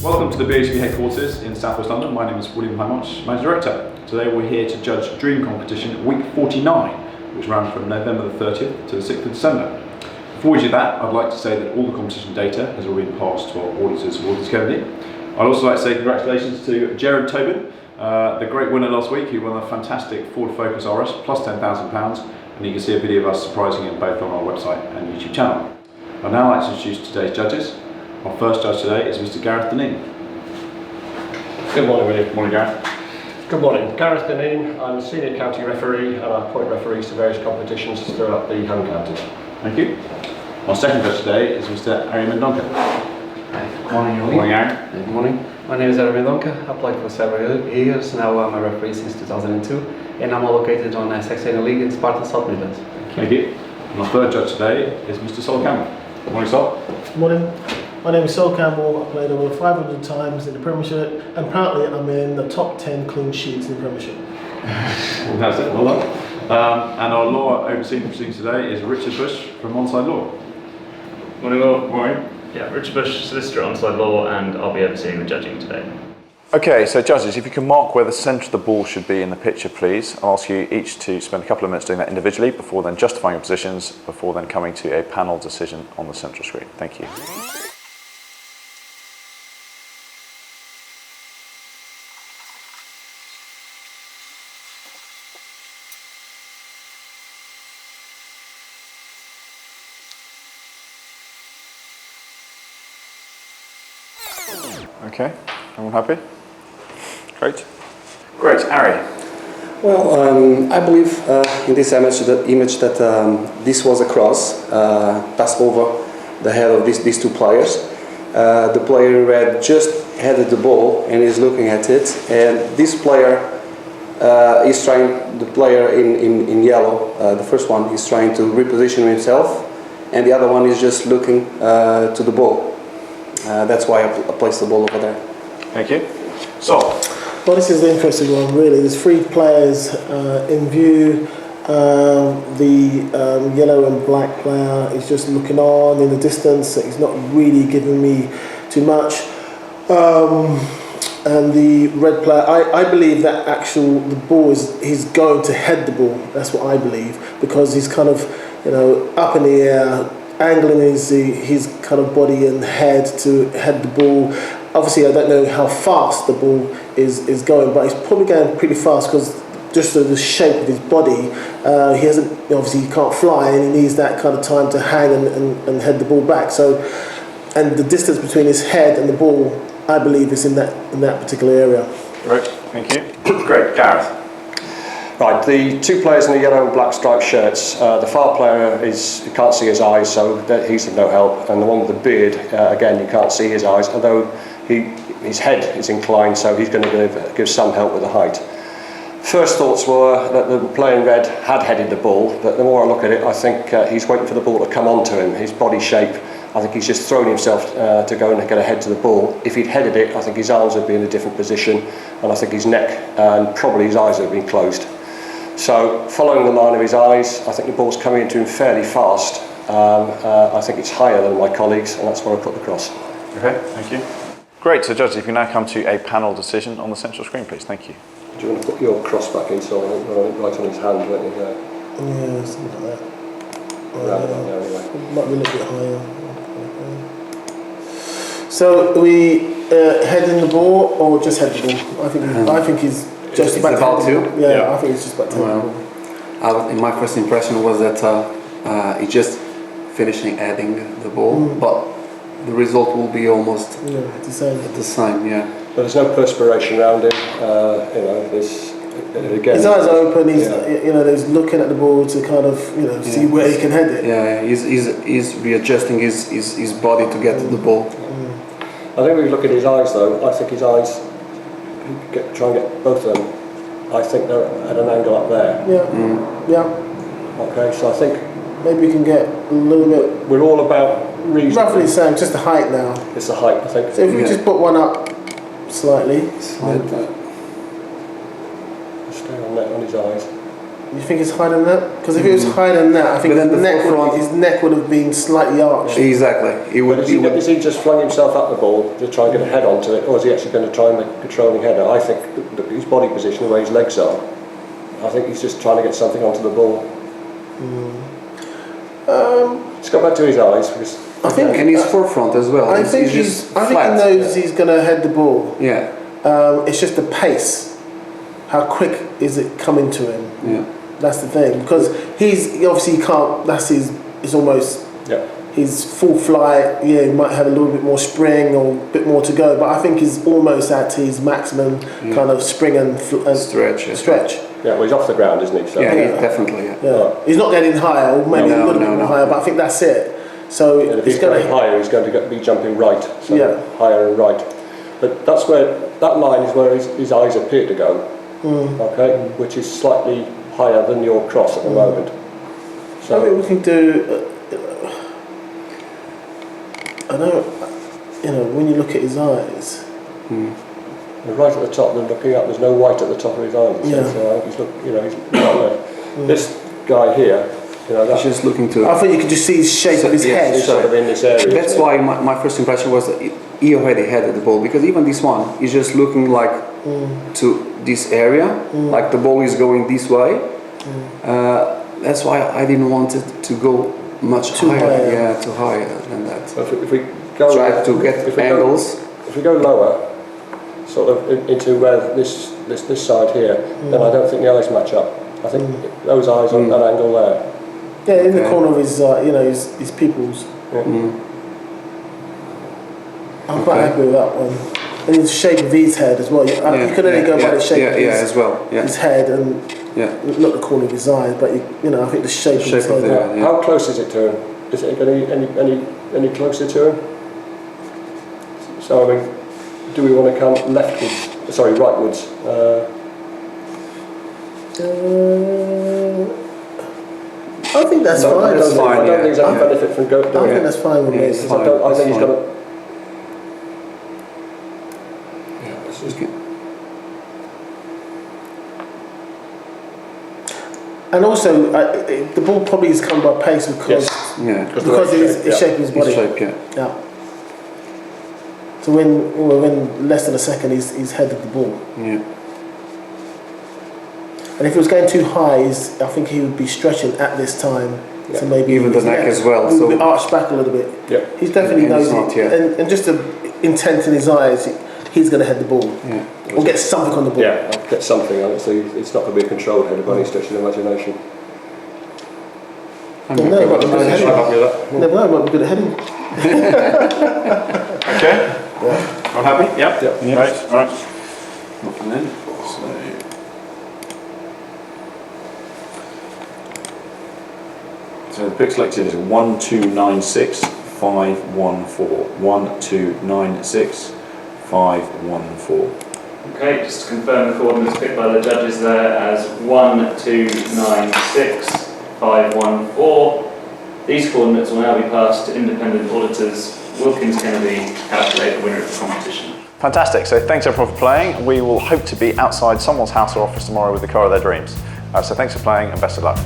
Welcome to the BHP headquarters in South West London. My name is William Hymarch, Managing Director. Today we're here to judge Dream Competition Week 49, which ran from November the 30th to the 6th of December. Before we do that, I'd like to say that all the competition data has already been passed to our auditors, Audit Kennedy. I'd also like to say congratulations to Jared Tobin, the great winner last week. He won a fantastic Ford Focus RS plus £10,000, and you can see a video of us surprising him both on our website and YouTube channel. I'd now like to introduce today's judges. Our first judge today is Mr. Gareth Dineen. Good morning, William. Good morning, Gareth. Good morning. Gareth Dineen. I'm a senior county referee and I appoint referees to various competitions throughout the home counties. Thank you. Our second judge today is Mr. Ari Mendonca. Good morning, William. Good morning, Ari. Good morning. My name is Ari Mendonca. I played for several years. Now I'm a referee since 2002 and I'm located on Saxena League in Sparta, South Midlands. Thank you. And our third judge today is Mr. Sol Campbell. Good morning, Sol. Good morning. My name is Sol Campbell. I played over 500 times in the Premiership, and apparently I'm in the top 10 clean sheets in the Premiership. Fantastic, well done. And our law overseeing proceedings today is Richard Bush from Onside Law. Morning all. Morning. Yeah, Richard Bush, solicitor at Onside Law, and I'll be overseeing the judging today. Okay, so judges, if you can mark where the centre of the ball should be in the picture, please. I'll ask you each to spend a couple of minutes doing that individually before then justifying your positions, before then coming to a panel decision on the central screen. Thank you. Okay, everyone happy? Great. Great, Ari. Well, I believe in this image that this was a cross passed over the head of these two players. The player in red just headed the ball and is looking at it, and this player is trying, the player in yellow, the first one, is trying to reposition himself, and the other one is just looking to the ball. That's why I placed the ball over there. Thank you. So, Well, this is the interesting one, really. There's three players in view. The yellow and black player is just looking on in the distance. He's not really giving me too much. And the red player, I believe that the ball he's going to head the ball. That's what I believe, because he's kind of, up in the air, angling his kind of body and head to head the ball. Obviously, I don't know how fast the ball is going, but he's probably going pretty fast because just of the shape of his body, he can't fly, and he needs that kind of time to hang and head the ball back. So, and the distance between his head and the ball, I believe, is in that particular area. right, thank you. Great, Gareth. Right, the two players in the yellow and black striped shirts, the far player you can't see his eyes, so he's of no help, and the one with the beard, again, you can't see his eyes, although his head is inclined, so he's going to give some help with the height. First thoughts were that the player in red had headed the ball, but the more I look at it, I think he's waiting for the ball to come onto him. His body shape, I think he's just thrown himself to go and get ahead to the ball. If he'd headed it, I think his arms would be in a different position, and I think his neck and probably his eyes would have been closed. So, following the line of his eyes, I think the ball's coming into him fairly fast. I think it's higher than my colleagues, and that's where I put the cross. Okay, thank you. Great, so judges, if you now come to a panel decision on the central screen, please. Thank you. Do you want to put your cross back in, so right on his hand, won't you? Yeah, something like that. Around about there anyway. Might be a little bit higher. So, are we heading the ball or just head the ball? I think he's just It's about to? Yeah, I think it's just about to. Well, my first impression was that he just finishing adding the ball, but the result will be almost the same. the same. Yeah. But there's no perspiration around him. Again, His eyes are open. He's looking at the ball to kind of see where he can head it. Yeah, he's readjusting his body to get to the ball. I think when you look at his eyes, though, I think his eyes, try and get both of them. I think they're at an angle up there. Yeah. Okay, so I think maybe we can get a little bit. We're all about reason. Roughly the same, just the height now. It's the height, I think. So if we just put one up slightly. Stay on his eyes. You think it's higher than that? Because if it was higher than that, I think But then his neck would have been slightly arched. Exactly. He would. But has he just flung himself at the ball to try and get a head onto it, or is he actually going to try and make a controlling header? I think his body position, the way his legs are, I think he's just trying to get something onto the ball. Let's go back to his eyes. Because I think, and his forefront as well. I He's think just I think flat. he knows he's going to head the ball. Yeah. It's just the pace. How quick is it coming to him? Yeah. That's the thing, because he obviously can't. That's his. It's almost yeah, his full flight. Yeah, he might have a little bit more spring or a bit more to go, but I think he's almost at his maximum kind of spring and Stretch, yeah. Stretch. yeah. Well, he's off the ground, isn't he? So. Yeah, Yeah. definitely. Yeah. Yeah, he's not getting higher, or maybe a No, little bit no, more no. higher, but I think that's it. So And if it's he's going going higher, he's going to be jumping right, so Yeah. higher and right. But that's where that line is where his eyes appear to go. Okay, which is slightly higher than your cross at the moment. So I mean, we can do. I know, when you look at his eyes. Right at the top, then looking up, there's no white at the top of his eyes. Yeah. So he's not there. This guy here, He's that's just looking to. I think you could just see his shape So, of his yeah, head. sort of in this area. That's isn't it? why my first impression was that he already headed the ball, because even this one is just looking like to this area, like the ball is going this way. That's why I didn't want it to go much Too higher. higher. Yeah, too higher than that. So if we go Try to get if we angles. if we go lower, sort of into where this side here, then I don't think the eyes match up. I think those eyes on that angle there. Yeah, in the Okay. corner of his, his pupils. I'm quite Okay. happy with that one. And the shape of his head as well. You can only go by the shape of as well. Yeah, his head and yeah. not the corner of his eyes, but I think the shape, of his Shape of head. the yeah. How close is it to him? Is it any closer to him? So I mean, do we want to come leftwards? Sorry, rightwards. I think that's No, fine. that's fine, I don't think there's any yeah. benefit from I doing think it. that's fine with Yeah, me. it's I fine. think he's fine. got to. Yeah, this is good. And also, the ball probably has come by pace because Yeah. Because of his yeah. shape of his His body. shape, yeah. Yeah. So when less than a second, he's headed the ball. Yeah. And if it was going too high, I think he would be stretching at this time. Yeah. So maybe Even the his neck as well, He would so- be arched back a little bit. Yeah. He's definitely Yeah, knows he's not, it. yeah. And just the intent in his eyes, he's going to head the ball. Yeah. Or get something on the ball. Yeah, I'll get something on it, so it's not going to be a controlled header by any stretch of the imagination. I'm No, happy but with the that. heading- I'm happy with that. Never know, might be good at heading. Okay. All happy? Yep. Yep. Right. All right. Looking in. So the pick selected is 1296 514. 1296 514. Okay, just to confirm the coordinates picked by the judges there as 1296 514. These coordinates will now be passed to independent auditors Wilkins Kennedy to calculate the winner of the competition. Fantastic. So thanks everyone for playing. We will hope to be outside someone's house or office tomorrow with the car of their dreams. So thanks for playing and best of luck.